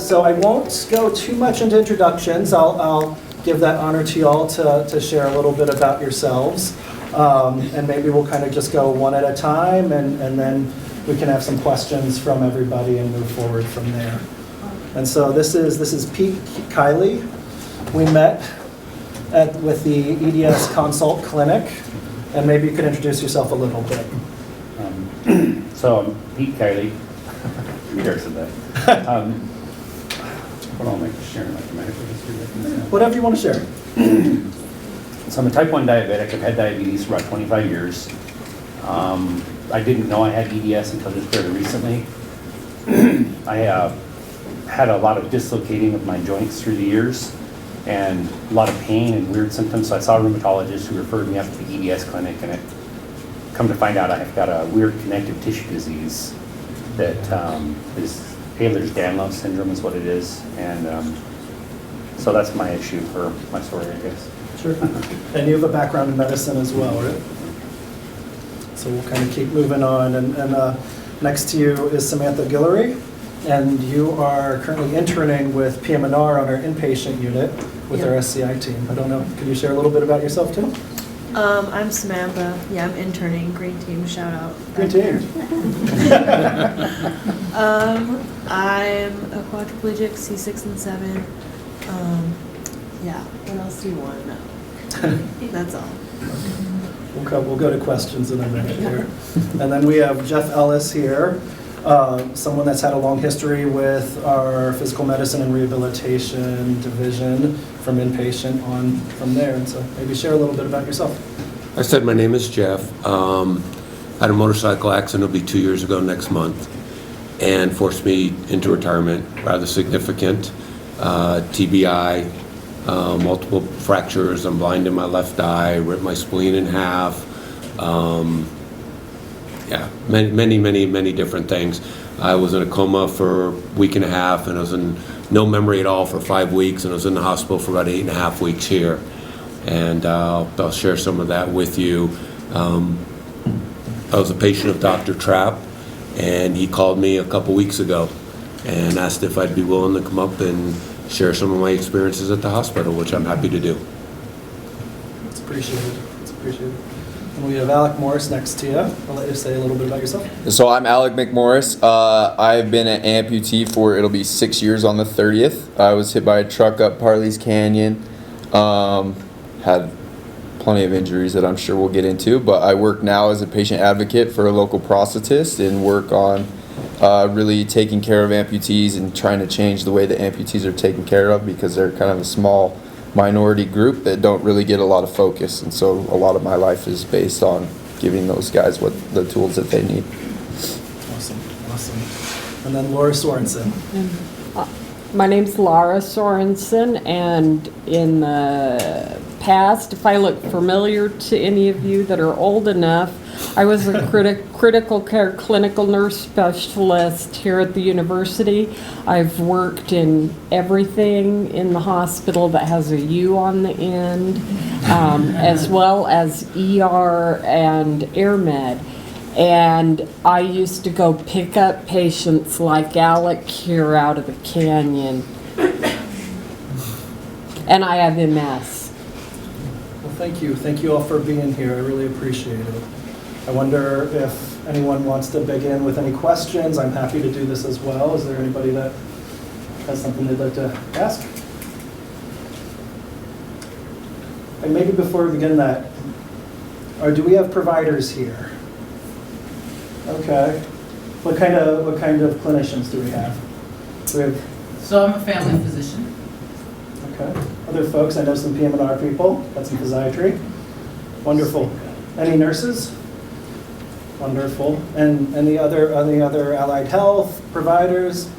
So I won't go too much into introductions. I'll give that honor to y'all to share a little bit about yourselves. And maybe we'll kind of just go one at a time, and then we can have some questions from everybody and move forward from there. And so this is Pete Keiley. We met with the EDS Consult Clinic, and maybe you could introduce yourself a little bit. So I'm Pete Keiley. You said that. Hold on, I'm sharing my history. Whatever you want to share. So I'm a type 1 diabetic. I've had diabetes for about 25 years. I didn't know I had EDS until just fairly recently. I had a lot of dislocating of my joints through the years and a lot of pain and weird symptoms. So I saw a rheumatologist who referred me up to the EDS clinic, and it come to find out I've got a weird connective tissue disease that is Ehlers-Danlos syndrome is what it is. And so that's my issue, or my story, I guess. Sure. And you have a background in medicine as well, right? So we'll kind of keep moving on. And next to you is Samantha Guillory, and you are currently interning with PM&R on our inpatient unit with our SCI team. I don't know, can you share a little bit about yourself too? I'm Samantha. Yeah, I'm interning. Great team. Shout out. Great team. I'm a quadriplegic, C6 and 7. Yeah. What else do you want to know? That's all. We'll go to questions in a minute here. And then we have Jeff Ellis here, someone that's had a long history with our physical medicine and rehabilitation division from inpatient on from there. And so maybe share a little bit about yourself. I said my name is Jeff. Had a motorcycle accident, it'll be 2 years ago next month, and forced me into retirement, rather significant. TBI, multiple fractures. I'm blind in my left eye, ripped my spleen in half. Many different things. I was in a coma for a week and a half, and I was in no memory at all for 5 weeks, and I was in the hospital for about 8.5 weeks here. And I'll share some of that with you. I was a patient of Dr. Trapp, and he called me a couple weeks ago and asked if I'd be willing to come up and share some of my experiences at the hospital, which I'm happy to do. It's appreciated. It's appreciated. And we have Alec McMorris next to you. I'll let you say a little bit about yourself. So I'm Alec McMorris. I've been an amputee for, it'll be 6 years on the 30th. I was hit by a truck up Parley's Canyon. Had plenty of injuries that I'm sure we'll get into, but I work now as a patient advocate for a local prosthetist and work on really taking care of amputees and trying to change the way that amputees are taken care of, because they're kind of a small minority group that don't really get a lot of focus. And so a lot of my life is based on giving those guys the tools that they need. Awesome. And then Laura Sorenson. My name's Laura Sorenson, and in the past, if I look familiar to any of you that are old enough, I was a critical care clinical nurse specialist here at the university. I've worked in everything in the hospital that has a U on the end, as well as ER and AirMed. And I used to go pick up patients like Alec here out of the canyon. And I have MS. Well, thank you. Thank you all for being here. I really appreciate it. I wonder if anyone wants to begin with any questions. I'm happy to do this as well. Is there anybody that has something they'd like to ask? And maybe before we begin that, or do we have providers here? Okay. What kind of clinicians do we have? So I'm a family physician. Okay. Other folks, I know some PM&R people, got some physiatry. Wonderful. Any nurses? Wonderful. And any other allied health providers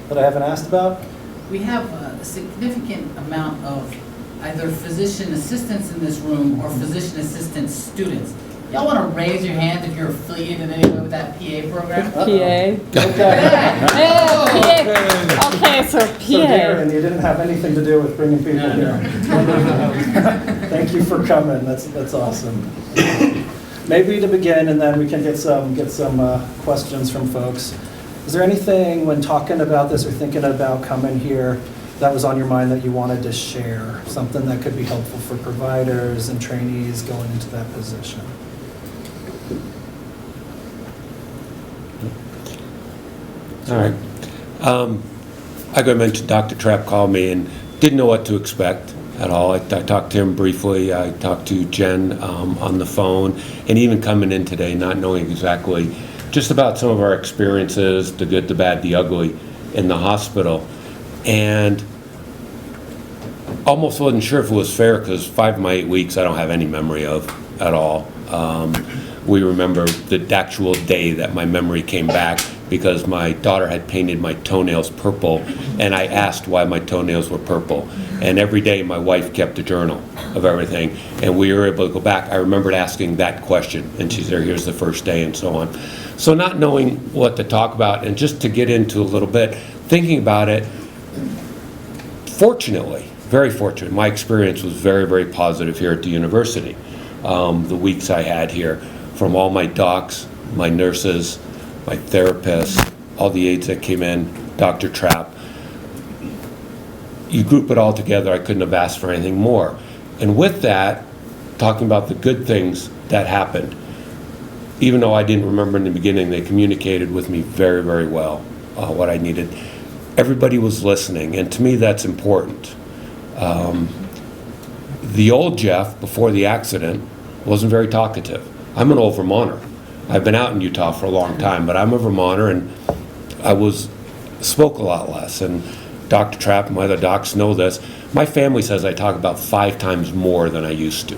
that I haven't asked about? We have a significant amount of either physician assistants in this room or physician assistant students. Y'all want to raise your hand if you're affiliated in any way with that PA program? PA. Okay. Okay, so So Darren, PA. you didn't have anything to do with bringing people here. Thank you for coming, that's awesome. Maybe to begin, and then we can get some questions from folks. Is there anything when talking about this or thinking about coming here that was on your mind that you wanted to share? Something that could be helpful for providers and trainees going into that position? All right. Like I mentioned, Dr. Trapp called me and didn't know what to expect at all. I talked to him briefly. I talked to Jen on the phone, and even coming in today, not knowing exactly just about some of our experiences, the good, the bad, the ugly in the hospital. And almost wasn't sure if it was fair because 5 of my 8 weeks I don't have any memory of at all. We remember the actual day that my memory came back because my daughter had painted my toenails purple, and I asked why my toenails were purple. And every day my wife kept a journal of everything, and we were able to go back. I remembered asking that question, and she said, here's the first day, and so on. So not knowing what to talk about, and just to get into a little bit, thinking about it, fortunately, very fortunate, my experience was very, very positive here at the university. The weeks I had here, from all my docs, my nurses, my therapists, all the aides that came in, Dr. Trapp. You group it all together, I couldn't have asked for anything more. And with that, talking about the good things that happened, even though I didn't remember in the beginning, they communicated with me very, very well what I needed. Everybody was listening, and to me that's important. The old Jeff, before the accident, wasn't very talkative. I'm an old Vermonter. I've been out in Utah for a long time, but I'm a Vermonter, and I spoke a lot less. And Dr. Trapp and my other docs know this. My family says I talk about 5 times more than I used to.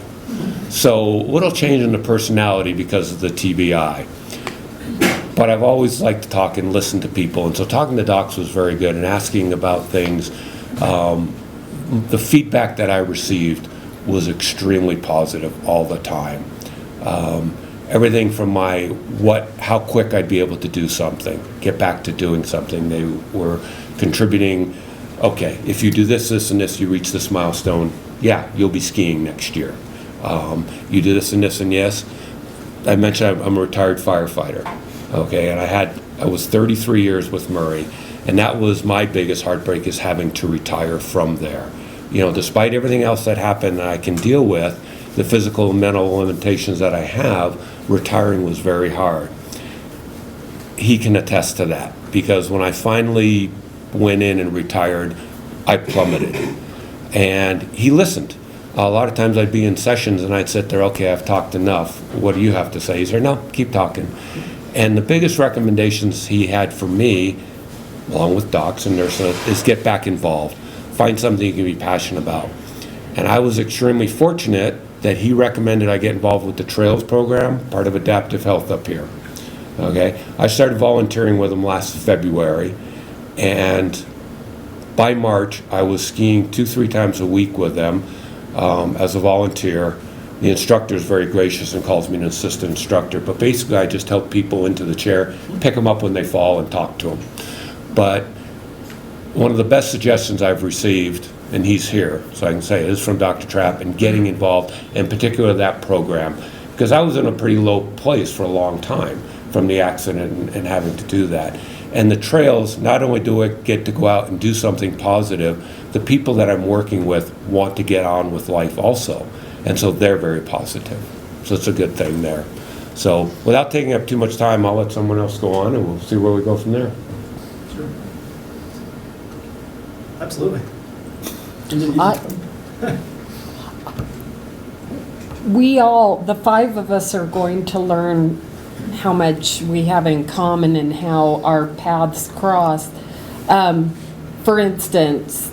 So little change in the personality because of the TBI. But I've always liked to talk and listen to people, and so talking to docs was very good, and asking about things. The feedback that I received was extremely positive all the time. Everything from how quick I'd be able to do something, get back to doing something. They were contributing, okay, if you do this, this, and this, you reach this milestone, yeah, you'll be skiing next year. You do this and this and yes. I mentioned I'm a retired firefighter, okay, and I was 33 years with Murray, and that was my biggest heartbreak, is having to retire from there. You know, despite everything else that happened that I can deal with, the physical and mental limitations that I have, retiring was very hard. He can attest to that, because when I finally went in and retired, I plummeted. And he listened. A lot of times I'd be in sessions and I'd sit there, okay, I've talked enough. What do you have to say? He said, no, keep talking. And the biggest recommendations he had for me, along with docs and nurses, is get back involved. Find something you can be passionate about. And I was extremely fortunate that he recommended I get involved with the Trails program, part of Adaptive Health up here. Okay, I started volunteering with him last February, and by March I was skiing 2-3 times a week with them as a volunteer. The instructor is very gracious and calls me an assistant instructor, but basically I just help people into the chair, pick them up when they fall, and talk to them. But one of the best suggestions I've received, and he's here, so I can say it, is from Dr. Trapp, and getting involved, in particular that program, because I was in a pretty low place for a long time from the accident and having to do that. And the Trails, not only do I get to go out and do something positive, the people that I'm working with want to get on with life also, and so they're very positive. So it's a good thing there. So without taking up too much time, I'll let someone else go on, and we'll see where we go from there. Sure. Absolutely. We all, the 5 of us, are going to learn how much we have in common and how our paths cross. For instance,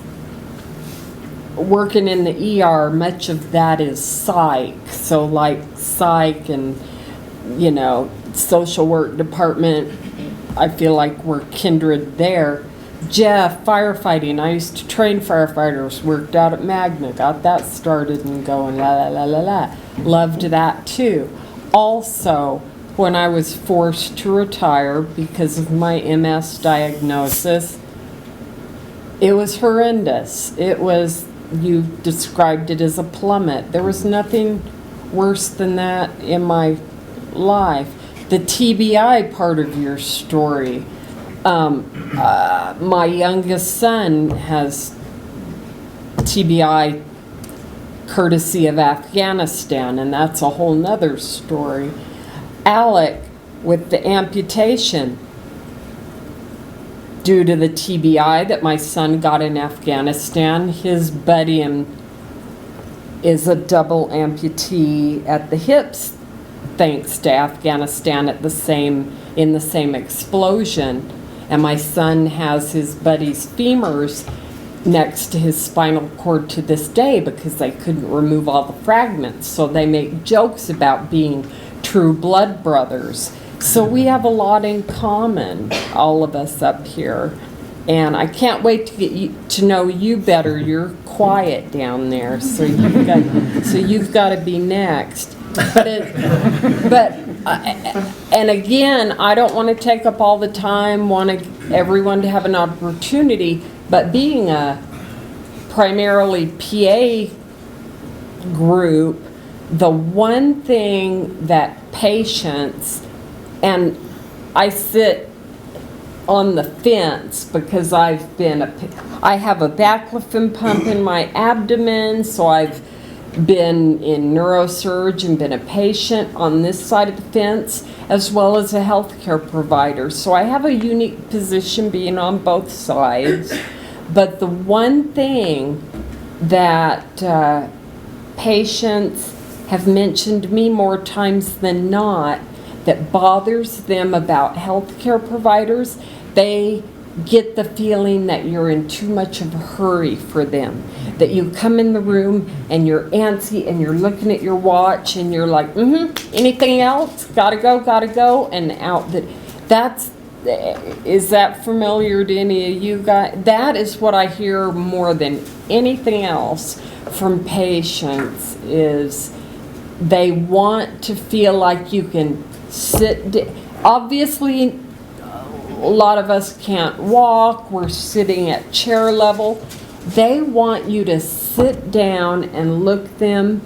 working in the ER, much of that is psych. So like psych and, you know, social work department, I feel like we're kindred there. Jeff, firefighting, I used to train firefighters, worked out at Magna, got that started and going, la la la la la. Loved that too. Also, when I was forced to retire because of my MS diagnosis, it was horrendous. It was, you described it as a plummet. There was nothing worse than that in my life. The TBI part of your story, my youngest son has TBI courtesy of Afghanistan, and that's a whole nother story. Alec, with the amputation, due to the TBI that my son got in Afghanistan, his buddy is a double amputee at the hips, thanks to Afghanistan in the same explosion. And my son has his buddy's femurs next to his spinal cord to this day because they couldn't remove all the fragments. So they make jokes about being true blood brothers. So we have a lot in common, all of us up here. And I can't wait to get to know you better. You're quiet down there, so you've got to be next. And again, I don't want to take up all the time, want everyone to have an opportunity, but being a primarily PA group, the one thing that patients, and I sit on the fence because I have a baclofen pump in my abdomen, so I've been in neurosurge and been a patient on this side of the fence, as well as a healthcare provider. So I have a unique position being on both sides. But the one thing that patients have mentioned me more times than not that bothers them about healthcare providers, they get the feeling that you're in too much of a hurry for them. That you come in the room and you're antsy and you're looking at your watch and you're like, anything else? Gotta go, and out. Is that familiar to any of you guys? That is what I hear more than anything else from patients, is they want to feel like you can obviously, a lot of us can't walk, we're sitting at chair level. They want you to sit down and look them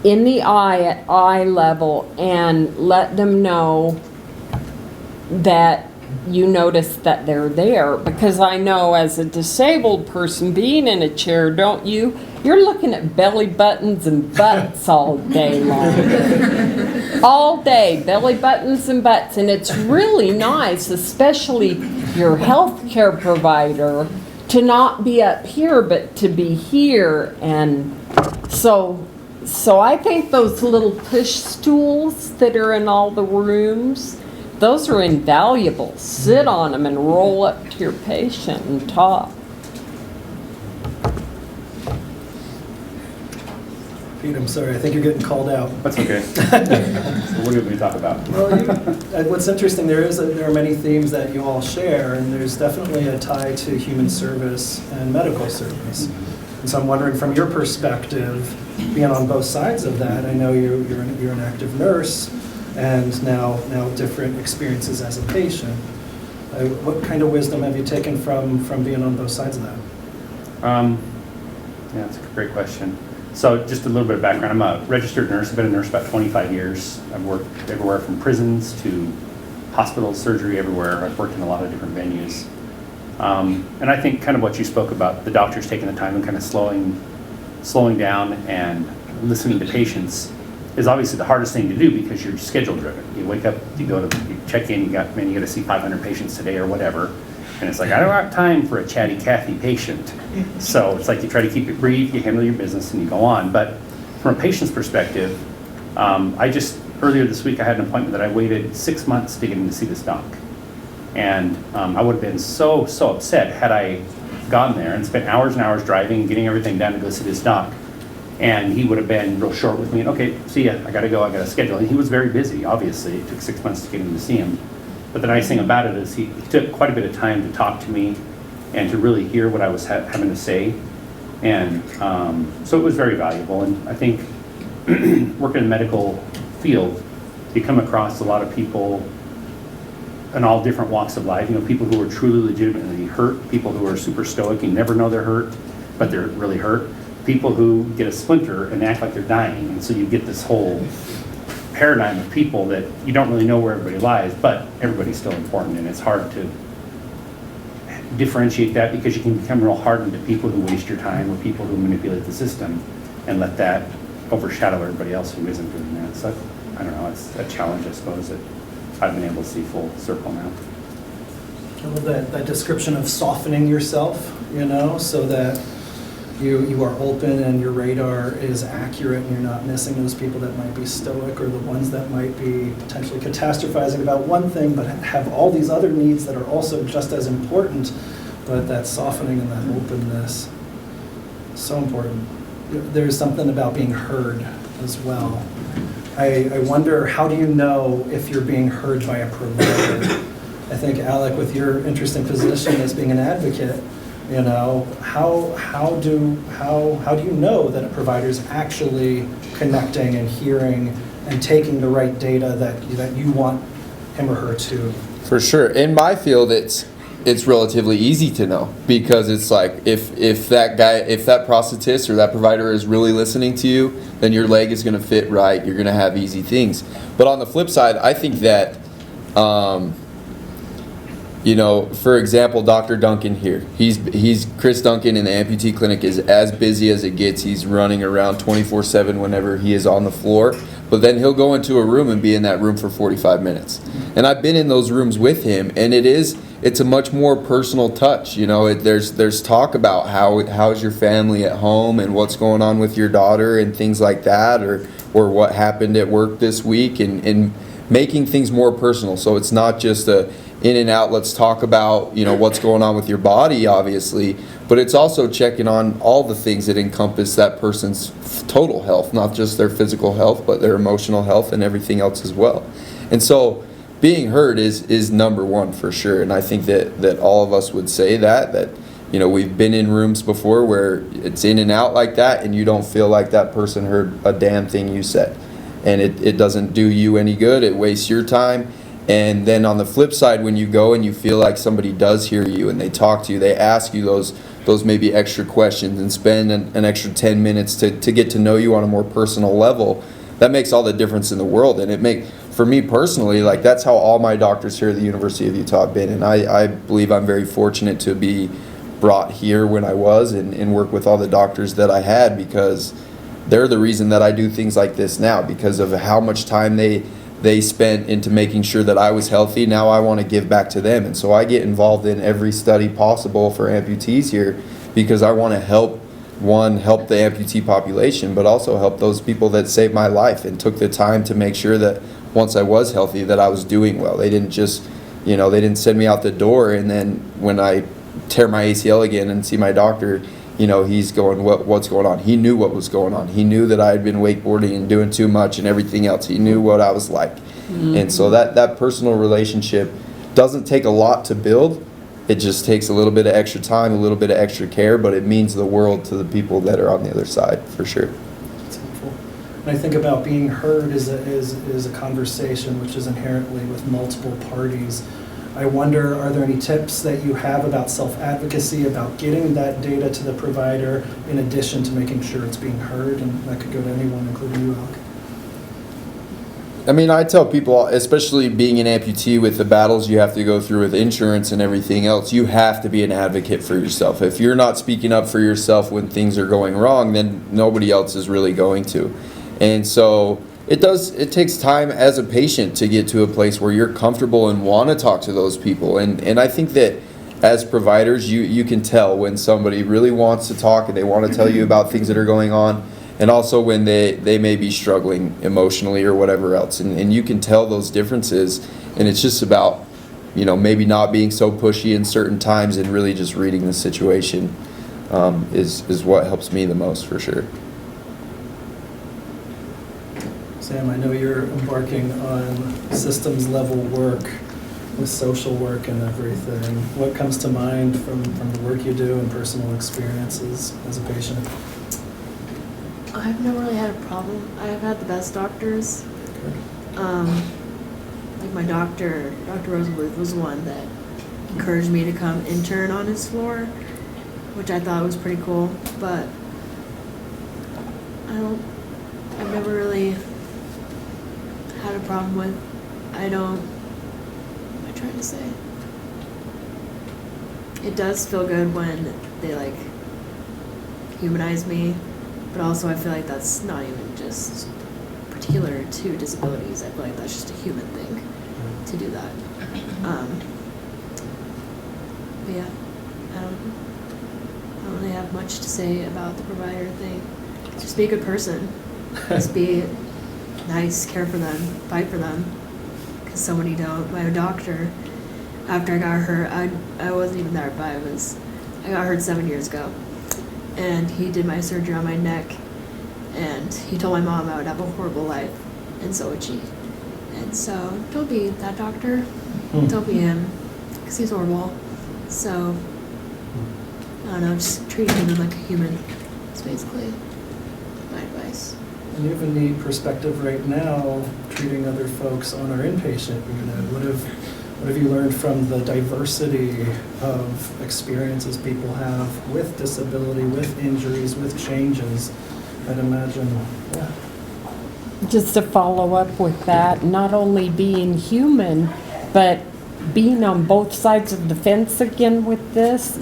in the eye at eye level and let them know that you notice that they're there. Because I know as a disabled person being in a chair, don't you? You're looking at belly buttons and butts all day long. All day, belly buttons and butts. And it's really nice, especially your healthcare provider, to not be up here, but to be here. And so I think those little push stools that are in all the rooms, those are invaluable. Sit on them and roll up to your patient and talk. Pete, I'm sorry, I think you're getting called out. That's okay. So what did we talk about? Well, what's interesting, there are many themes that you all share, and there's definitely a tie to human service and medical service. And so I'm wondering, from your perspective, being on both sides of that, I know you're an active nurse, and now different experiences as a patient. What kind of wisdom have you taken from being on both sides of that? Yeah, that's a great question. So just a little bit of background. I'm a registered nurse. I've been a nurse about 25 years. I've worked everywhere from prisons to hospitals, surgery, everywhere. I've worked in a lot of different venues. And I think kind of what you spoke about, the doctors taking the time and kind of slowing down and listening to patients is obviously the hardest thing to do because you're schedule driven. You wake up, you check in, you got to see 500 patients today or whatever. And it's like, I don't have time for a chatty Cathy patient. So it's like you try to keep it brief, you handle your business, and you go on. But from a patient's perspective, earlier this week I had an appointment that I waited 6 months to get in to see this doc. And I would have been so upset had I gone there and spent hours and hours driving, getting everything done to go see this doc. And he would have been real short with me, and okay, see ya, I gotta go, I gotta schedule. And he was very busy, obviously. It took 6 months to get in to see him. But the nice thing about it is he took quite a bit of time to talk to me and to really hear what I was having to say. And so it was very valuable. And I think working in the medical field, you come across a lot of people in all different walks of life. You know, people who are truly legitimately hurt, people who are super stoic and never know they're hurt, but they're really hurt. People who get a splinter and act like they're dying. And so you get this whole paradigm of people that you don't really know where everybody lies, but everybody's still important, and it's hard to differentiate that because you can become real hardened to people who waste your time or people who manipulate the system and let that overshadow everybody else who isn't doing that. So I don't know, it's a challenge, I suppose, that I've been able to see full circle now. I love that description of softening yourself, you know, so that you are open and your radar is accurate and you're not missing those people that might be stoic or the ones that might be potentially catastrophizing about one thing but have all these other needs that are also just as important. But that softening and that openness, so important. There's something about being heard as well. I wonder, how do you know if you're being heard by a provider? I think, Alec, with your interesting position as being an advocate, you know, how do you know that a provider is actually connecting and hearing and taking the right data that you want him or her to? For sure. In my field, it's relatively easy to know, because it's like if that prosthetist or that provider is really listening to you, then your leg is going to fit right. You're going to have easy things. But on the flip side, I think that you know, for example, Dr. Duncan here. He's Chris Duncan in the amputee clinic is as busy as it gets. He's running around 24/7 whenever he is on the floor. But then he'll go into a room and be in that room for 45 minutes. And I've been in those rooms with him, and it's a much more personal touch. You know, there's talk about how's your family at home and what's going on with your daughter and things like that, or what happened at work this week, and making things more personal. So it's not just a in and out, let's talk about, you know, what's going on with your body, obviously, but it's also checking on all the things that encompass that person's total health, not just their physical health, but their emotional health and everything else as well. And so being heard is number one for sure. And I think that all of us would say that, you know, we've been in rooms before where it's in and out like that, and you don't feel like that person heard a damn thing you said. And it doesn't do you any good. It wastes your time. And then on the flip side, when you go and you feel like somebody does hear you and they talk to you, they ask you those maybe extra questions and spend an extra 10 minutes to get to know you on a more personal level, that makes all the difference in the world. And for me personally, like, that's how all my doctors here at the University of Utah have been. And I believe I'm very fortunate to be brought here when I was and work with all the doctors that I had, because they're the reason that I do things like this now, because of how much time they spent into making sure that I was healthy. Now I want to give back to them. And so I get involved in every study possible for amputees here, because I want to help the amputee population, but also help those people that saved my life and took the time to make sure that once I was healthy, that I was doing well. They didn't just, you know, they didn't send me out the door, and then when I tear my ACL again and see my doctor, you know, he's going, what's going on? He knew what was going on. He knew that I had been wakeboarding and doing too much and everything else. He knew what I was like. Mm-hmm. And so that personal relationship doesn't take a lot to build. It just takes a little bit of extra time, a little bit of extra care, but it means the world to the people that are on the other side, for sure. That's helpful. When I think about being heard is a conversation which is inherently with multiple parties. I wonder, are there any tips that you have about self-advocacy, about getting that data to the provider, in addition to making sure it's being heard? And that could go to anyone, including you, Alec. I mean, I tell people, especially being an amputee with the battles you have to go through with insurance and everything else, you have to be an advocate for yourself. If you're not speaking up for yourself when things are going wrong, then nobody else is really going to. And so it takes time as a patient to get to a place where you're comfortable and want to talk to those people. And I think that as providers, you can tell when somebody really wants to talk and they want to tell you about things that are going on, and also when they may be struggling emotionally or whatever else. And you can tell those differences, and it's just about, you know, maybe not being so pushy in certain times and really just reading the situation is what helps me the most, for sure. Sam, I know you're embarking on systems level work with social work and everything. What comes to mind from the work you do and personal experiences as a patient? I've never really had a problem. I've had the best doctors. like my doctor, Dr. Rosenbluth was the one that encouraged me to come intern on his floor, which I thought was pretty cool, but I've never really had a problem with, what am I trying to say? It does feel good when they like humanize me, but also I feel like that's not even just particular to disabilities. I feel like that's just a human thing to do that. But yeah, I don't really have much to say about the provider thing. Just be a good person. Just be nice, care for them, fight for them. Because so many don't. My doctor, after I got hurt, I wasn't even there, but I got hurt 7 years ago. And he did my surgery on my neck. And he told my mom I would have a horrible life. And so would she. And so, don't be that doctor. Don't be him. Because he's horrible. So, I don't know, just treat him like a human. That's basically my advice. And you have a neat perspective right now, treating other folks on our inpatient unit. What have you learned from the diversity of experiences people have with disability, with injuries, with changes? I'd imagine, yeah. Just to follow up with that, not only being human, but being on both sides of the fence again with this,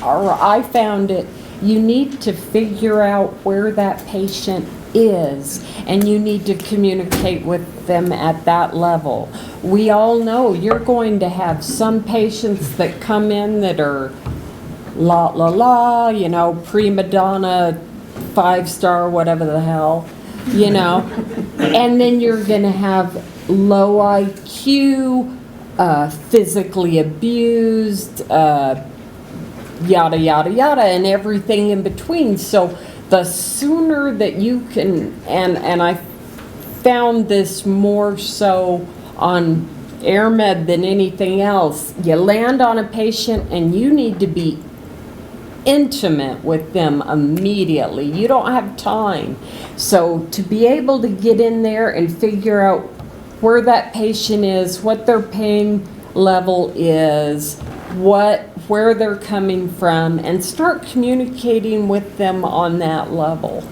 I found it, you need to figure out where that patient is, and you need to communicate with them at that level. We all know you're going to have some patients that come in that are la la la, prima donna, 5-star, whatever the hell, and then you're gonna have low IQ, physically abused, yada, yada, yada, and everything in between. So the sooner that you can, and I found this more so on AirMed than anything else, you land on a patient and you need to be intimate with them immediately. You don't have time. So to be able to get in there and figure out where that patient is, what their pain level is, where they're coming from, and start communicating with them on that level.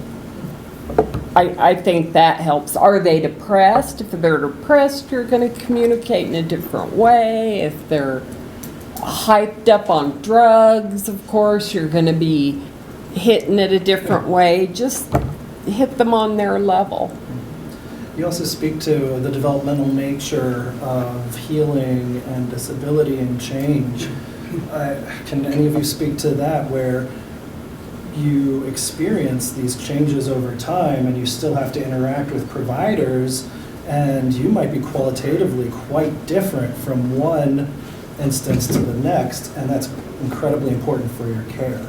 I think that helps. Are they depressed? If they're depressed, you're going to communicate in a different way. If they're hyped up on drugs, of course, you're going to be hitting it a different way. Just hit them on their level. You also speak to the developmental nature of healing and disability and change. Can any of you speak to that, where you experience these changes over time and you still have to interact with providers, and you might be qualitatively quite different from one instance to the next, and that's incredibly important for your care.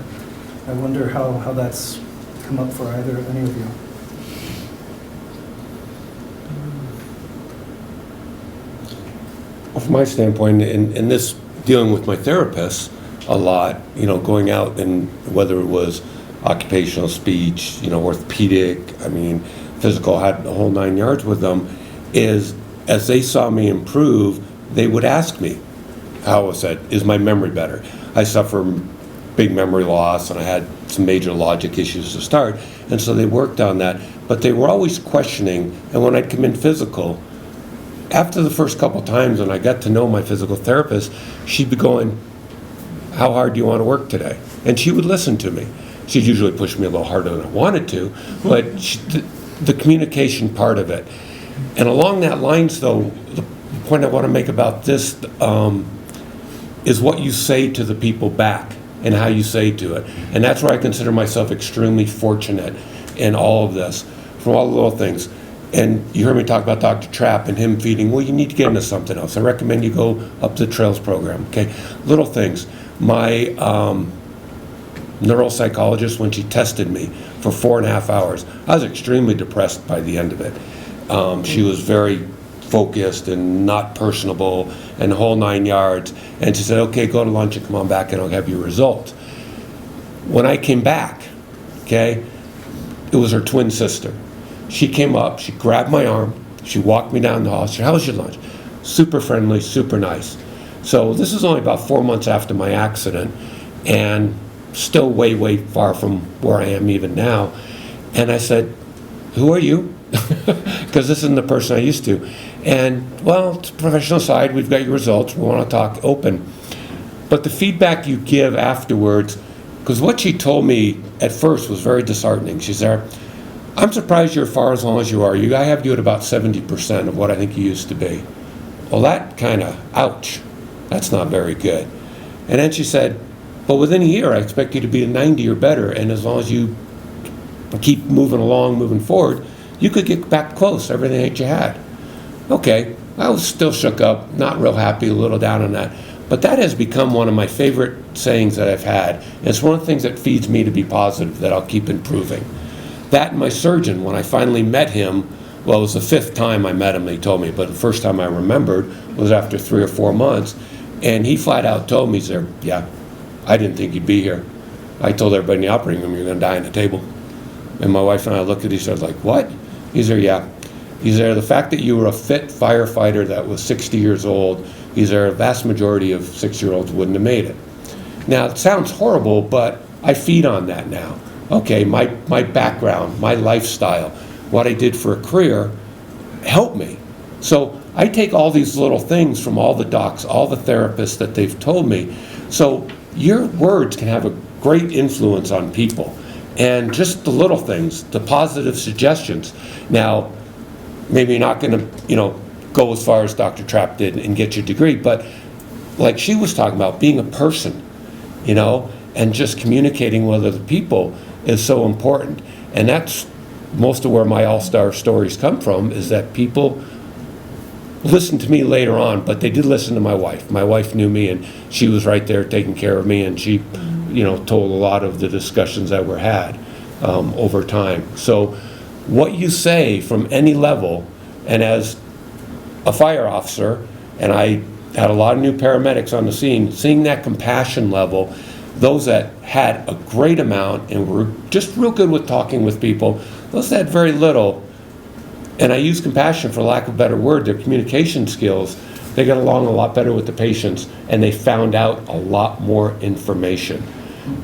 I wonder how that's come up for any of you. From my standpoint, in this, dealing with my therapist a lot, going out, and whether it was occupational speech, orthopedic, physical, had the whole 9 yards with them, is as they saw me improve, they would ask me, how was that? Is my memory better? I suffer big memory loss, and I had some major logic issues to start, and so they worked on that, but they were always questioning, and when I'd come in physical, after the first couple times when I got to know my physical therapist, she'd be going, how hard do you want to work today? And she would listen to me. She'd usually push me a little harder than I wanted to, but the communication part of it. And along that lines, though, the point I want to make about this is what you say to the people back and how you say to it. And that's where I consider myself extremely fortunate in all of this, from all the little things. And you heard me talk about Dr. Trapp and him feeding. Well, you need to get into something else. I recommend you go up to the Trails program, okay? Little things. My neuropsychologist, when she tested me for 4.5 hours, I was extremely depressed by the end of it. She was very focused and not personable and the whole 9 yards. And she said, okay, go to lunch and come on back and I'll have your results. When I came back, okay, it was her twin sister. She came up, she grabbed my arm, She walked me down the hall. She said, "How was your lunch?" Super friendly, super nice. So this is only about 4 months after my accident, and still way, way far from where I am even now. And I said, "Who are you?" Because this isn't the person I used to. And, well, it's a professional side. We've got your results. We want to talk open. But the feedback you give afterwards, because what she told me at first was very disheartening. She said, "I'm surprised you're far as long as you are. I have you at about 70% of what I think you used to be." Well, that kind of, ouch. That's not very good. And then she said, "But within a year, I expect you to be at 90 or better, and as long as you keep moving along, moving forward, you could get back close to everything that you had." Okay, I was still shook up, not real happy, a little down on that. But that has become one of my favorite sayings that I've had. And it's one of the things that feeds me to be positive, that I'll keep improving. That and my surgeon, when I finally met him, well, it was the 5th time I met him, he told me, but the first time I remembered was after 3 or 4 months. And he flat out told me, he said, "Yeah, I didn't think you'd be here. I told everybody in the operating room you're going to die on the table." And my wife and I looked at each other like, "What?" He said, "Yeah." He said, "The fact that you were a fit firefighter that was 60 years old, he said, a vast majority of 6-year-olds wouldn't have made it." Now, it sounds horrible, but I feed on that now. Okay, my background, my lifestyle, what I did for a career helped me. So I take all these little things from all the docs, all the therapists that they've told me. So your words can have a great influence on people. And just the little things, the positive suggestions. Now, maybe you're not going to, go as far as Dr. Trapp did and get your degree, but like she was talking about, being a person, and just communicating with other people is so important. And that's most of where my all-star stories come from, is that people listened to me later on, but they did listen to my wife. My wife knew me, and she was right there taking care of me, and she, told a lot of the discussions that were had over time. So what you say from any level, and as a fire officer, and I had a lot of new paramedics on the scene, seeing that compassion level, those that had a great amount and were just real good with talking with people, those that had very little, and I use compassion for lack of a better word, their communication skills, they got along a lot better with the patients, and they found out a lot more information.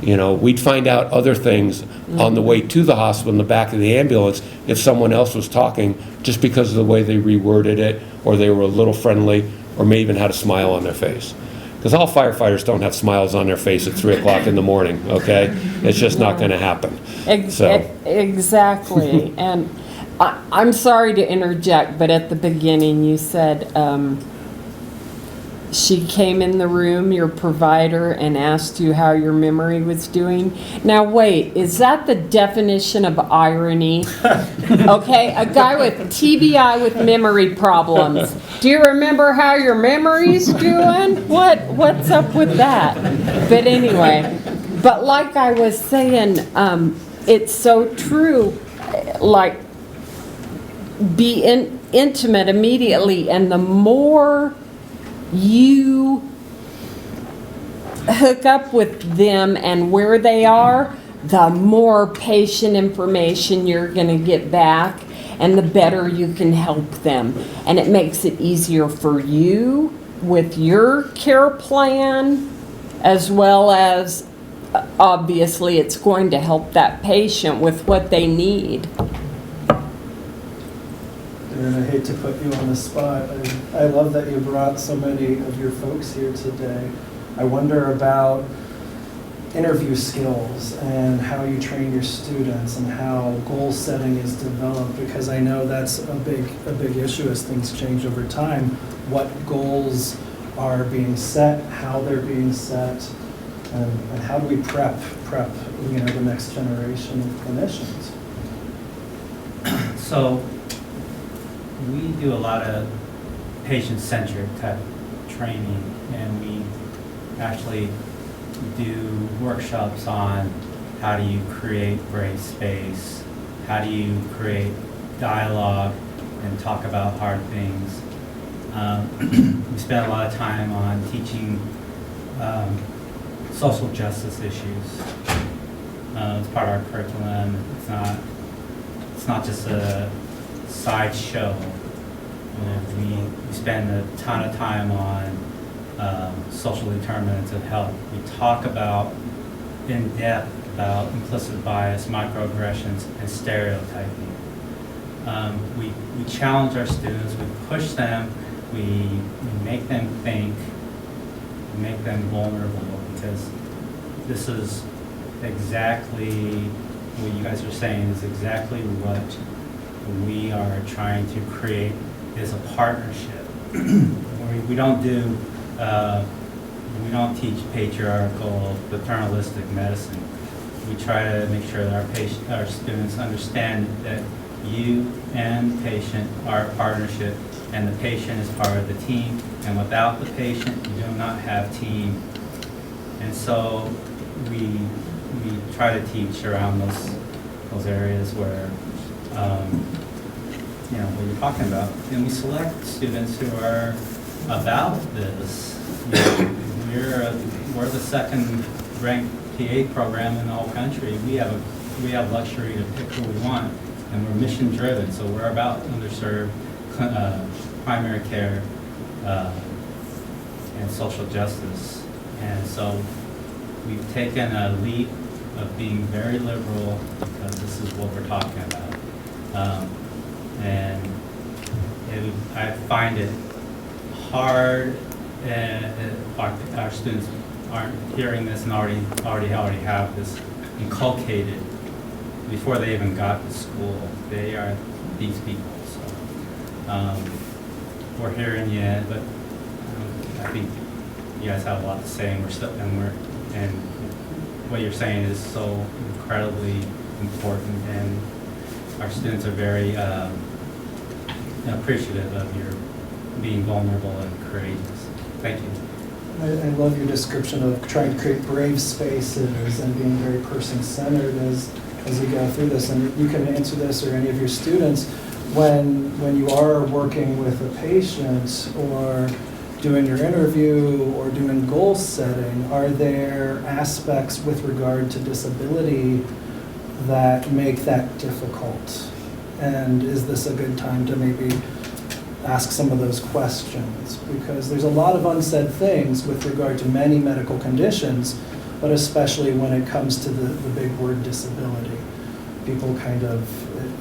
We'd find out other things on the way to the hospital in the back of the ambulance if someone else was talking, just because of the way they reworded it, or they were a little friendly, or may even had a smile on their face. Because all firefighters don't have smiles on their face at 3 o'clock in the morning, okay? It's just not going to happen. Exactly. And I'm sorry to interject, but at the beginning you said she came in the room, your provider, and asked you how your memory was doing. Now wait, is that the definition of irony? Okay, a guy with TBI with memory problems. Do you remember how your memory's doing? What's up with that? But anyway, but like I was saying, it's so true. Like, be intimate immediately, and the more you hook up with them and where they are, the more patient information you're going to get back, and the better you can help them. And it makes it easier for you with your care plan, as well as obviously it's going to help that patient with what they need. And I hate to put you on the spot. I love that you brought so many of your folks here today. I wonder about interview skills and how you train your students and how goal setting is developed, because I know that's a big issue as things change over time. What goals are being set, how they're being set, and how do we prep the next generation of clinicians? So we do a lot of patient-centric type training, and we actually do workshops on how do you create brave space, how do you create dialogue and talk about hard things. We spend a lot of time on teaching social justice issues. It's part of our curriculum. It's not just a sideshow. We spend a ton of time on social determinants of health. We talk about in depth about implicit bias, microaggressions, and stereotyping. We challenge our students, we push them, we make them think, we make them vulnerable, because this is exactly what you guys are saying is exactly what we are trying to create is a partnership. We don't do, we don't teach patriarchal, paternalistic medicine. We try to make sure that our students understand that you and the patient are a partnership, and the patient is part of the team, and without the patient, you do not have team. And so we try to teach around those areas where, you know, what you're talking about. And we select students who are about this. You know, we're the second ranked PA program in the whole country. We have luxury to pick who we want, and we're mission driven. So we're about underserved primary care and social justice. And so we've taken a leap of being very liberal because this is what we're talking about. And I find it hard, our students aren't hearing this and already have this inculcated before they even got to school. They are these people. So we're hearing you, but I think you guys have a lot to say, and what you're saying is so incredibly important, and our students are very appreciative of your being vulnerable and courageous. Thank you. I love your description of trying to create brave spaces and being very person-centered as you go through this. And you can answer this, or any of your students, when you are working with a patient or doing your interview or doing goal setting, are there aspects with regard to disability that make that difficult? And is this a good time to maybe ask some of those questions? Because there's a lot of unsaid things with regard to many medical conditions, but especially when it comes to the big word disability. People kind of,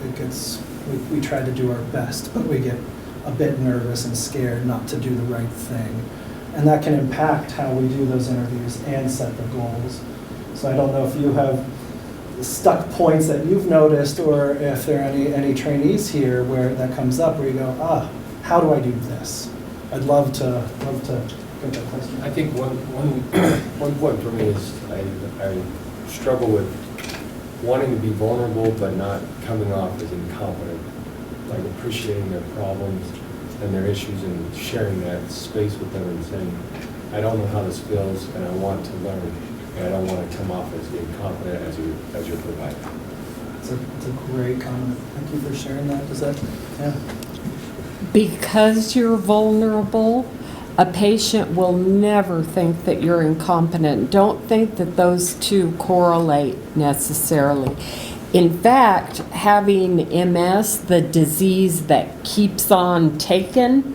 it gets, we try to do our best, but we get a bit nervous and scared not to do the right thing. And that can impact how we do those interviews and set the goals. So I don't know if you have stuck points that you've noticed, or if there are any trainees here where that comes up, where you go, how do I do this? I'd love to get that question. I think one point for me is I struggle with wanting to be vulnerable but not coming off as incompetent, like appreciating their problems and their issues and sharing that space with them and saying, I don't know how this feels and I want to learn, and I don't want to come off as incompetent as your provider. It's a great comment. Thank you for sharing that. Does that, yeah. Because you're vulnerable, a patient will never think that you're incompetent. Don't think that those two correlate necessarily. In fact, having MS, the disease that keeps on taking,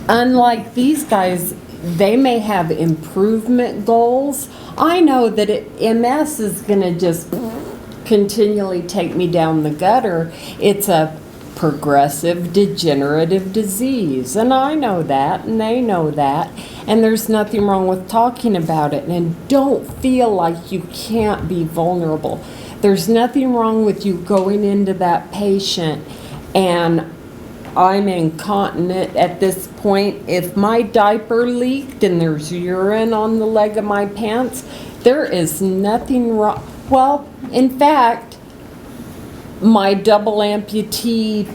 unlike these guys, they may have improvement goals. I know that MS is going to just continually take me down the gutter. It's a progressive degenerative disease, and I know that, and they know that, and there's nothing wrong with talking about it. And don't feel like you can't be vulnerable. There's nothing wrong with you going into that patient and, I'm incontinent at this point. If my diaper leaked and there's urine on the leg of my pants, there is nothing wrong. Well, in fact, my double amputee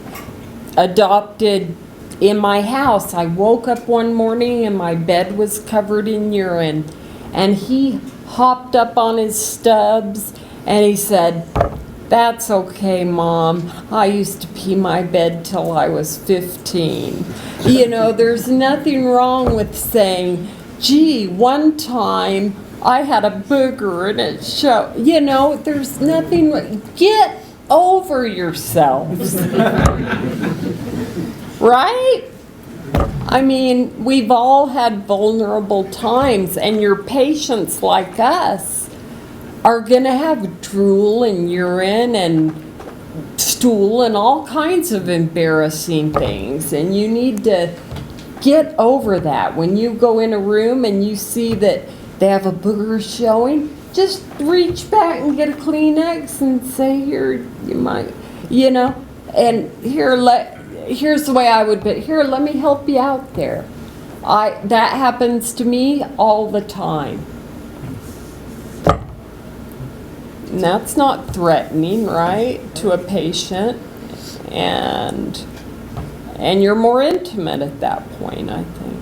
adopted in my house, I woke up one morning and my bed was covered in urine, and he hopped up on his stubs and he said, "That's okay, Mom. I used to pee my bed till I was 15. You know, there's nothing wrong with saying, gee, one time I had a booger and it showed. You know, there's nothing, get over yourselves. Right? I mean, we've all had vulnerable times, and your patients like us are going to have drool and urine and stool and all kinds of embarrassing things, and you need to get over that. When you go in a room and you see that they have a booger showing, just reach back and get a Kleenex and say, here, you might, you know, and here's the way I would be, here, let me help you out there. That happens to me all the time. And that's not threatening, right, to a patient, and you're more intimate at that point, I think.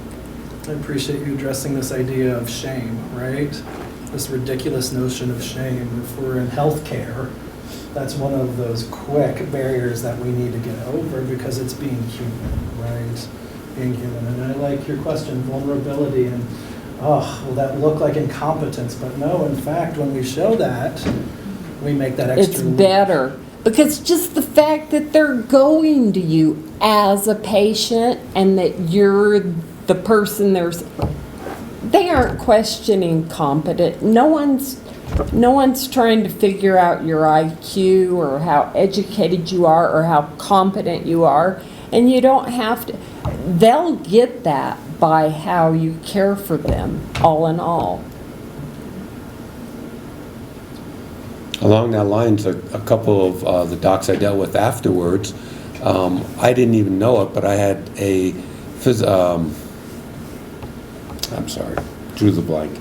I appreciate you addressing this idea of shame, right? This ridiculous notion of shame. If we're in healthcare, that's one of those quick barriers that we need to get over because it's being human, right? Being human. And I like your question, vulnerability, and will that look like incompetence? But no, in fact, when we show that, we make that extra It's better. Because just the fact that they're going to you as a patient and that you're the person they aren't questioning competent. No one's trying to figure out your IQ or how educated you are or how competent you are. And you don't have to, they'll get that by how you care for them, all in all. Along that lines, a couple of the docs I dealt with afterwards, I didn't even know it, but I had I'm sorry, drew the blank.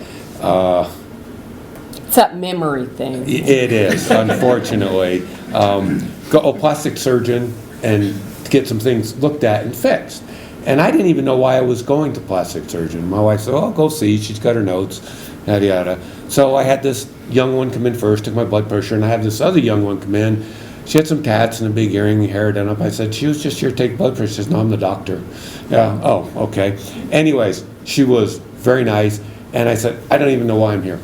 It's that memory thing. It is, unfortunately. Go a plastic surgeon and get some things looked at and fixed. And I didn't even know why I was going to plastic surgeon. My wife said, "Oh, go see. She's got her notes, yada yada." So I had this young one come in first, took my blood pressure, and I had this other young one come in. She had some tats and a big earring, hair done up. I said, "She was just here to take blood pressure." She says, "No, I'm the doctor." Yeah, oh, okay. Anyways, she was very nice, and I said, "I don't even know why I'm here."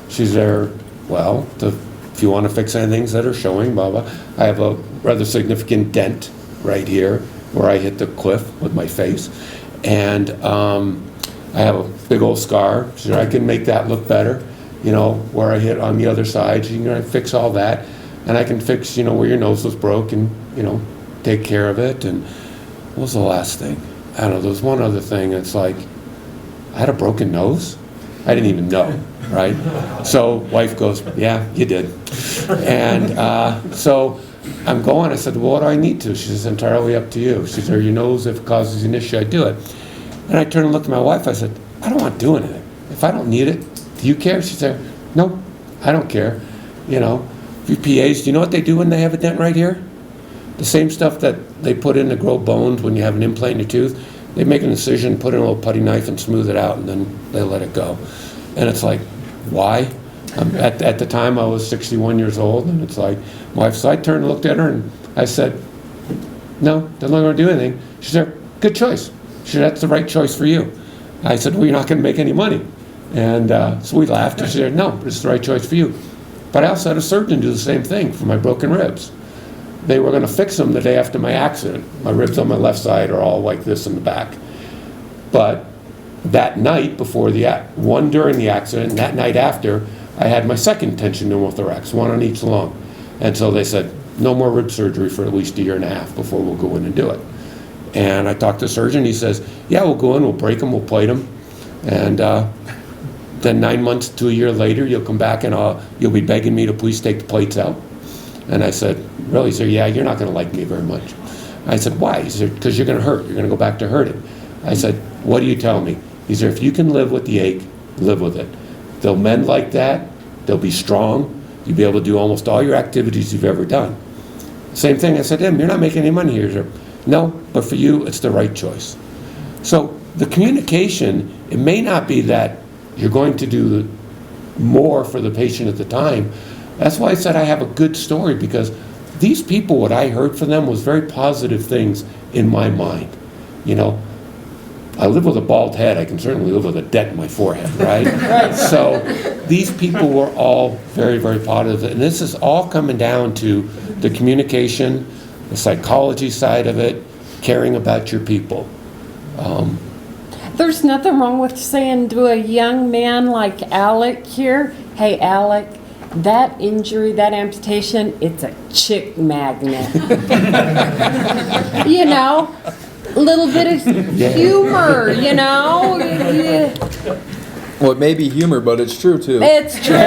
She's there, well, if you want to fix any things that are showing, blah, blah. I have a rather significant dent right here where I hit the cliff with my face, and I have a big old scar. She said, "I can make that look better, you know, where I hit on the other side. You can fix all that, and I can fix, you know, where your nose was broke and, you know, take care of it." And what was the last thing? I don't know, there was one other thing. It's like, I had a broken nose? I didn't even know, right? So wife goes, "Yeah, you did." And so I'm going, I said, "Well, what do I need to?" She says, "Entirely up to you." She said, "Your nose, if it causes an issue, I do it." And I turned and looked at my wife, I said, "I don't want to do anything. If I don't need it, do you care?" She said, "No, I don't care." You know, you PAs, do you know what they do when they have a dent right here? The same stuff that they put in to grow bones when you have an implant in your tooth. They make an incision, put in a little putty knife and smooth it out, and then they let it go. And it's like, why? At the time, I was 61 years old, and it's like, my wife, so I turned and looked at her, and I said, "No, doesn't look like to do anything." She said, "Good choice." She said, "That's the right choice for you." I said, "Well, you're not going to make any money." And so we laughed. She said, "No, it's the right choice for you." But I also had a surgeon do the same thing for my broken ribs. They were going to fix them the day after my accident. My ribs on my left side are all like this in the back. But that night before one during the accident, and that night after, I had my second tension pneumothorax, one on each lung. And so they said, "No more rib surgery for at least a year and a half before we'll go in and do it." And I talked to the surgeon. He says, "Yeah, we'll go in, we'll break them, we'll plate them. And then 9 months to a year later, you'll come back and you'll be begging me to please take the plates out." And I said, "Really?" He said, "Yeah, you're not going to like me very much." I said, "Why?" He said, "Because you're going to hurt. You're going to go back to hurting." I said, "What do you tell me?" He said, "If you can live with the ache, live with it. They'll mend like that. They'll be strong. You'll be able to do almost all your activities you've ever done." Same thing. I said to him, "You're not making any money here." He said, "No, but for you, it's the right choice." So the communication, it may not be that you're going to do more for the patient at the time. That's why I said I have a good story, because these people, what I heard from them was very positive things in my mind. You know, I live with a bald head. I can certainly live with a dent in my forehead, right? So these people were all very, very positive. And this is all coming down to the communication, the psychology side of it, caring about your people. There's nothing wrong with saying to a young man like Alec here, hey, Alec, that injury, that amputation, it's a chick magnet. You know, a little bit of humor, you know. Well, it may be humor, but it's true too. It's true.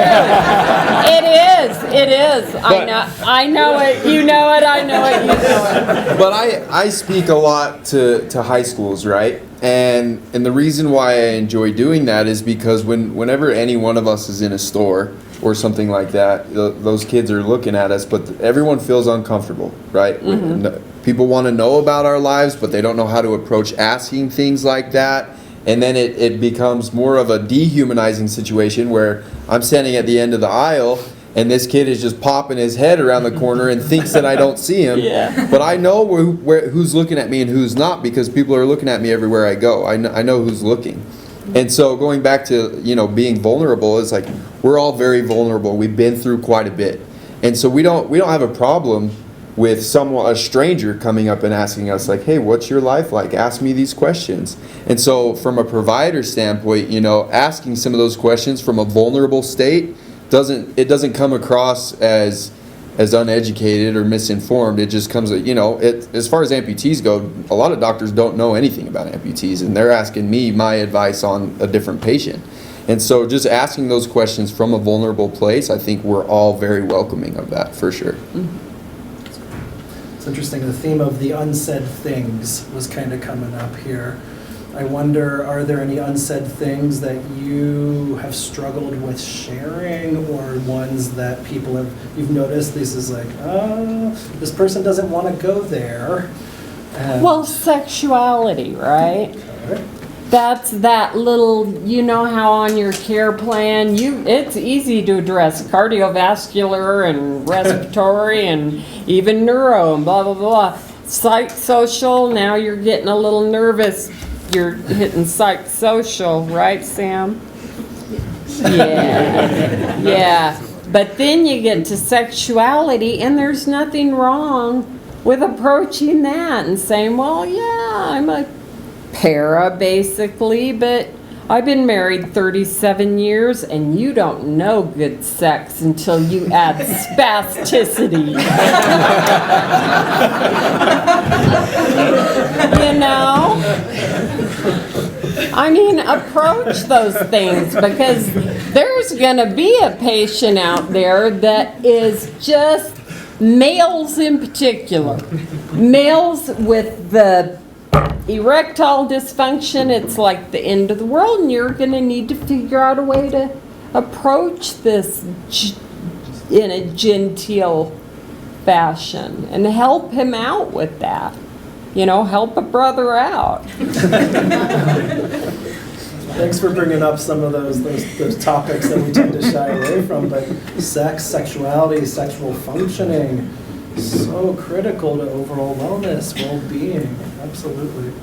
It is. I know it, you know it, I know it, you know it. But I speak a lot to high schools, right? And the reason why I enjoy doing that is because whenever any one of us is in a store or something like that, those kids are looking at us, but everyone feels uncomfortable, right? People want to know about our lives, but they don't know how to approach asking things like that. And then it becomes more of a dehumanizing situation where I'm standing at the end of the aisle and this kid is just popping his head around the corner and thinks that I don't see him. Yeah. But I know who's looking at me and who's not, because people are looking at me everywhere I go. I know who's looking. And so going back to, being vulnerable, is like we're all very vulnerable. We've been through quite a bit. And so we don't have a problem with a stranger coming up and asking us like, hey, what's your life like? Ask me these questions. And so from a provider standpoint, asking some of those questions from a vulnerable state doesn't come across as uneducated or misinformed. It just comes, as far as amputees go, a lot of doctors don't know anything about amputees, and they're asking me my advice on a different patient. And so just asking those questions from a vulnerable place, I think we're all very welcoming of that, for sure. It's interesting, the theme of the unsaid things was kind of coming up here. I wonder, are there any unsaid things that you have struggled with sharing, or ones that you've noticed this is like, this person doesn't want to go there? Well, sexuality, right? Okay. That's that little, how on your care plan, it's easy to address cardiovascular and respiratory and even neuro and blah, blah, blah. Psychosocial, now you're getting a little nervous. You're hitting psychosocial, right, Sam? Yeah. Yeah. But then you get to sexuality, and there's nothing wrong with approaching that and saying, well, yeah, I'm a para basically, but I've been married 37 years and you don't know good sex until you add spasticity. Approach those things, because there's gonna be a patient out there that is just males in particular. Males with the erectile dysfunction, it's like the end of the world, and you're going to need to figure out a way to approach this in a genteel fashion and help him out with that. Help a brother out. Thanks for bringing up some of those topics that we tend to shy away from, but sex, sexuality, sexual functioning, so critical to overall wellness, well-being, absolutely.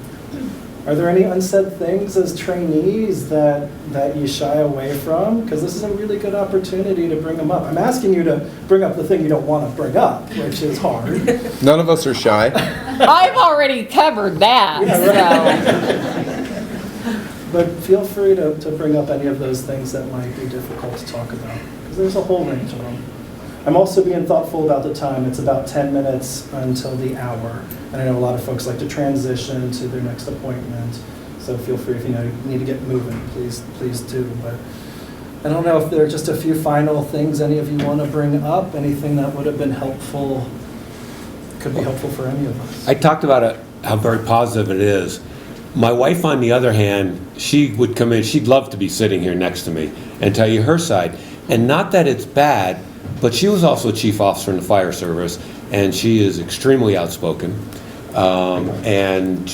Are there any unsaid things as trainees that you shy away from? Because this is a really good opportunity to bring them up. I'm asking you to bring up the thing you don't want to bring up, which is hard. None of us are shy. I've already covered that, yeah, right. But feel free to bring up any of those things that might be difficult to talk about, because there's a whole range of them. I'm also being thoughtful about the time. It's about 10 minutes until the hour. And I know a lot of folks like to transition to their next appointment. So feel free, if you need to get moving, please do. But I don't know if there are just a few final things any of you want to bring up, anything that would have been helpful, could be helpful for any of us. I talked about it, how very positive it is. My wife, on the other hand, she would come in, she'd love to be sitting here next to me and tell you her side. And not that it's bad, but she was also a chief officer in the fire service, and she is extremely outspoken, and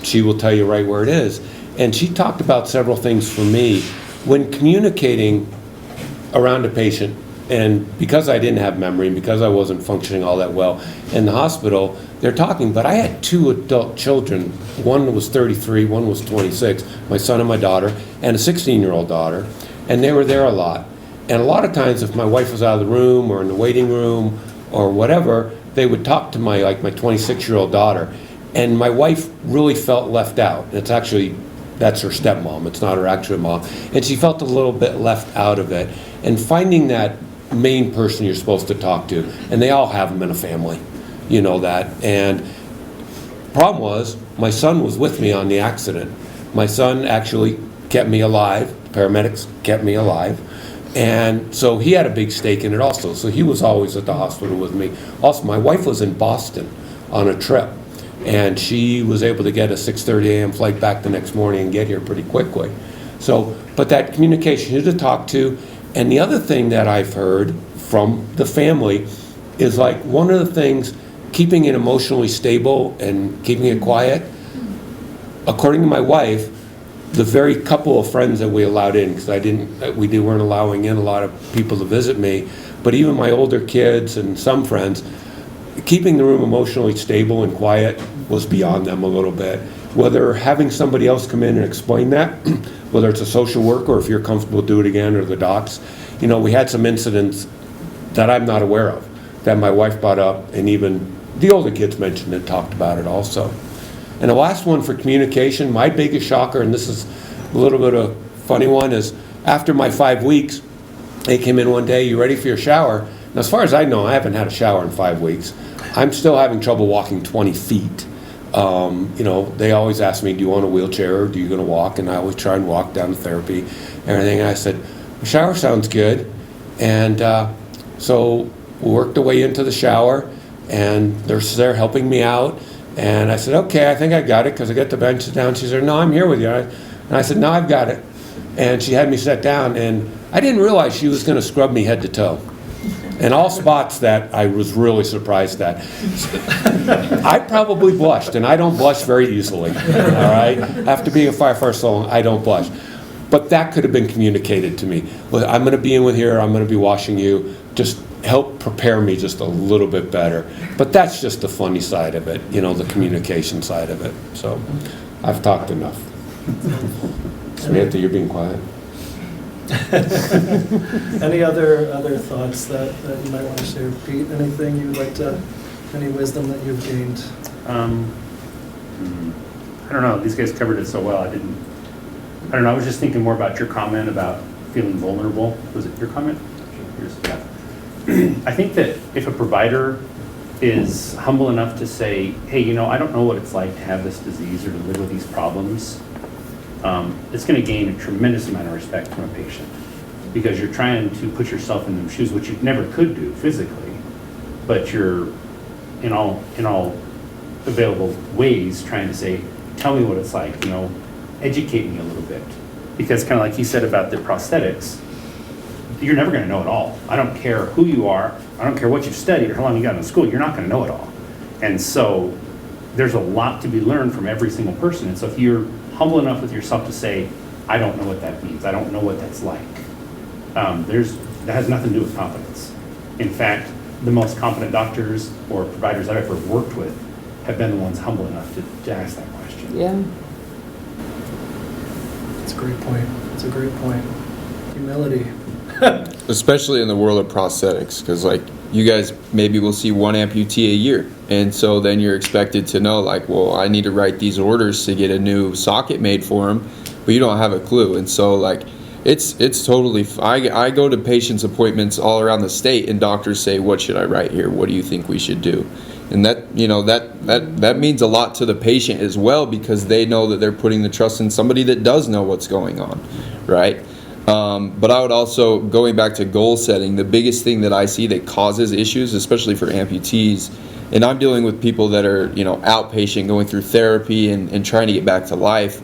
she will tell you right where it is. And she talked about several things for me when communicating around a patient, and because I didn't have memory, and because I wasn't functioning all that well in the hospital, they're talking, but I had 2 adult children. One was 33, one was 26, my son and my daughter, and a 16-year-old daughter, and they were there a lot. And a lot of times, if my wife was out of the room or in the waiting room or whatever, they would talk to my 26-year-old daughter. And my wife really felt left out. It's actually, that's her stepmom, it's not her actual mom. And she felt a little bit left out of it. And finding that main person you're supposed to talk to, and they all have them in a family, you know that. And problem was, my son was with me on the accident. My son actually kept me alive. Paramedics kept me alive. And so he had a big stake in it also. So he was always at the hospital with me. Also, my wife was in Boston on a trip, and she was able to get a 6:30 a.m. flight back the next morning and get here pretty quickly. So, but that communication, who to talk to. And the other thing that I've heard from the family is like one of the things, keeping it emotionally stable and keeping it quiet. According to my wife, the very couple of friends that we allowed in, because we weren't allowing in a lot of people to visit me, but even my older kids and some friends, keeping the room emotionally stable and quiet was beyond them a little bit. Whether having somebody else come in and explain that, whether it's a social worker or if you're comfortable, do it again, or the docs. You know, we had some incidents that I'm not aware of, that my wife brought up, and even the older kids mentioned it, talked about it also. And the last one for communication, my biggest shocker, and this is a little bit of a funny one, is after my 5 weeks, they came in one day, you ready for your shower? And as far as I know, I haven't had a shower in 5 weeks. I'm still having trouble walking 20 feet. You know, they always ask me, do you want a wheelchair or do you going to walk? And I always try and walk down to therapy and everything. And I said, the shower sounds good. And so we worked our way into the shower, and they're helping me out. And I said, okay, I think I got it, because I got the benches down. She said, no, I'm here with you. And I said, no, I've got it. And she had me sit down, and I didn't realize she was going to scrub me head to toe. And all spots that I was really surprised at. I probably blushed, and I don't blush very easily, all right? After being a firefighter so long, I don't blush. But that could have been communicated to me. Well, I'm going to be in with here, I'm going to be washing you, just help prepare me just a little bit better. But that's just the funny side of it, you know, the communication side of it. So I've talked enough. Samantha, you're being quiet. Any other thoughts that you might want to share? Pete, anything you'd like to, any wisdom that you've gained? I don't know, these guys covered it so well, I don't know, I was just thinking more about your comment about feeling vulnerable. Was it your comment? Yours, yeah. I think that if a provider is humble enough to say, hey, you know, I don't know what it's like to have this disease or to live with these problems, it's going to gain a tremendous amount of respect from a patient, because you're trying to put yourself in those shoes, which you never could do physically, but you're in all available ways trying to say, tell me what it's like, you know, educate me a little bit. Because kind of like he said about the prosthetics, you're never going to know it all. I don't care who you are, I don't care what you've studied or how long you got in school, you're not going to know it all. And so there's a lot to be learned from every single person. And so if you're humble enough with yourself to say, I don't know what that means, I don't know what that's like, that has nothing to do with competence. In fact, the most competent doctors or providers I've ever worked with have been the ones humble enough to ask that question. Yeah. That's a great point. It's a great point. Humility. Especially in the world of prosthetics, because like you guys maybe will see one amputee a year, and so then you're expected to know, like, well, I need to write these orders to get a new socket made for him, but you don't have a clue. And so like it's totally I go to patients' appointments all around the state, and doctors say, what should I write here, what do you think we should do? And that, you know, that means a lot to the patient as well, because they know that they're putting the trust in somebody that does know what's going on, right? But I would also, going back to goal setting, the biggest thing that I see that causes issues, especially for amputees, and I'm dealing with people that are, you know, outpatient, going through therapy and trying to get back to life,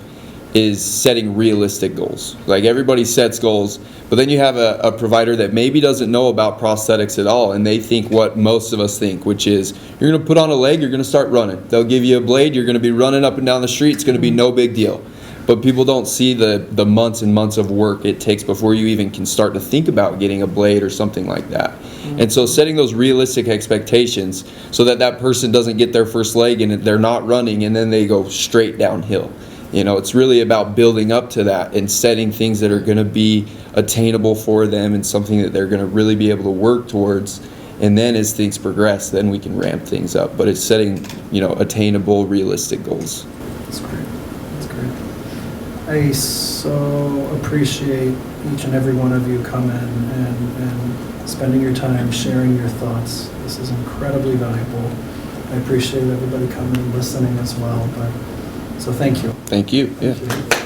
is setting realistic goals. Like, everybody sets goals, but then you have a provider that maybe doesn't know about prosthetics at all, and they think what most of us think, which is, you're going to put on a leg, you're going to start running. They'll give you a blade, you're going to be running up and down the street, it's going to be no big deal. But people don't see the months and months of work it takes before you even can start to think about getting a blade or something like that. Mm-hmm. And so setting those realistic expectations so that that person doesn't get their first leg and they're not running and then they go straight downhill. You know, it's really about building up to that and setting things that are going to be attainable for them and something that they're going to really be able to work towards. And then as things progress, then we can ramp things up. But it's setting, attainable, realistic goals. That's great. That's great. I so appreciate each and every one of you coming and spending your time sharing your thoughts. This is incredibly valuable. I appreciate everybody coming and listening as well. So thank you. Thank you. Yeah. Thank you.